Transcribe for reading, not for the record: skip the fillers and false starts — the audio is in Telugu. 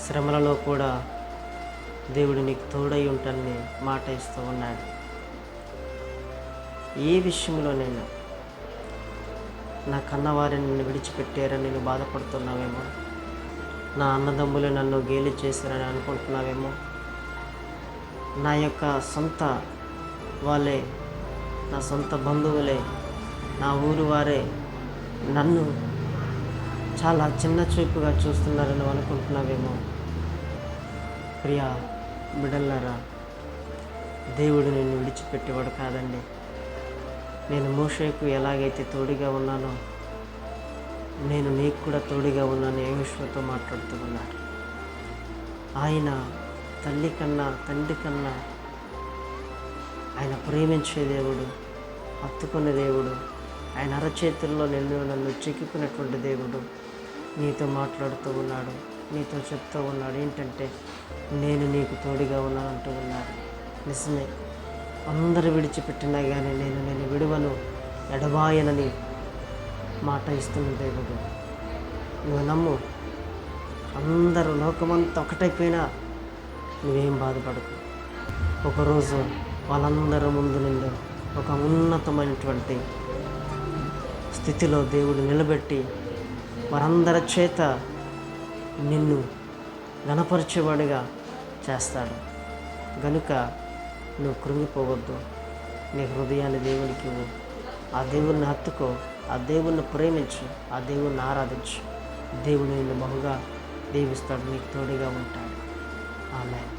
శ్రమలలో కూడా దేవుడు నీకు తోడై ఉంటానని మాట ఇస్తూ ఉన్నాడు. ఏ విషయంలోనైనా నా కన్నవారిని నన్ను విడిచిపెట్టారని నేను బాధపడుతున్నావేమో, నా అన్నదమ్ములు నన్ను గేలి చేశారని అనుకుంటున్నావేమో, నా యొక్క సొంత వాళ్ళే, నా సొంత బంధువులే, నా ఊరు వారే నన్ను చాలా చిన్న చూపుగా చూస్తున్నారని నువ్వు అనుకుంటున్నావేమో. ప్రియా బిడ్డలారా, దేవుడు నిన్ను విడిచిపెట్టేవాడు కాదండి. నేను మోషేకు ఎలాగైతే తోడుగా ఉన్నానో నేను నీకు కూడా తోడుగా ఉన్నాను యెహోషువతో మాట్లాడుతూ ఉన్నాడు. ఆయన తల్లి కన్నా తండ్రి కన్నా ఆయన ప్రేమించే దేవుడు, హత్తుకునే దేవుడు, ఆయన అరచేతుల్లో నన్ను చిక్కుకున్నటువంటి దేవుడు నీతో మాట్లాడుతూ ఉన్నాడు, నీతో చెప్తూ ఉన్నాడు ఏంటంటే నేను నీకు తోడుగా ఉన్నాను అంటూ ఉన్నాడు. నిజమే, అందరూ విడిచిపెట్టినా కానీ నేను విడువను, ఎడబాయనని మాట ఇస్తున్న దేవుడు. నువ్వు నమ్ము. అందరూ లోకమంతా ఒకటైపోయినా నువ్వేం బాధపడకు. ఒకరోజు వాళ్ళందరి ముందు నిన్ను ఒక ఉన్నతమైనటువంటి స్థితిలో దేవుడు నిలబెట్టి వారందరి చేత నిన్ను ఘనపరిచేవాడిగా చేస్తాడు. గనుక నువ్వు కృంగిపోవద్దు. నీ హృదయాన్ని దేవునికి ఇవ్వు. ఆ దేవుణ్ణి హత్తుకో, ఆ దేవుణ్ణి ప్రేమించు, ఆ దేవుణ్ణి ఆరాధించు. దేవుడు నిన్ను బహుగా దీవిస్తాడు, నీకు తోడుగా ఉంటాడు. ఆమేన్.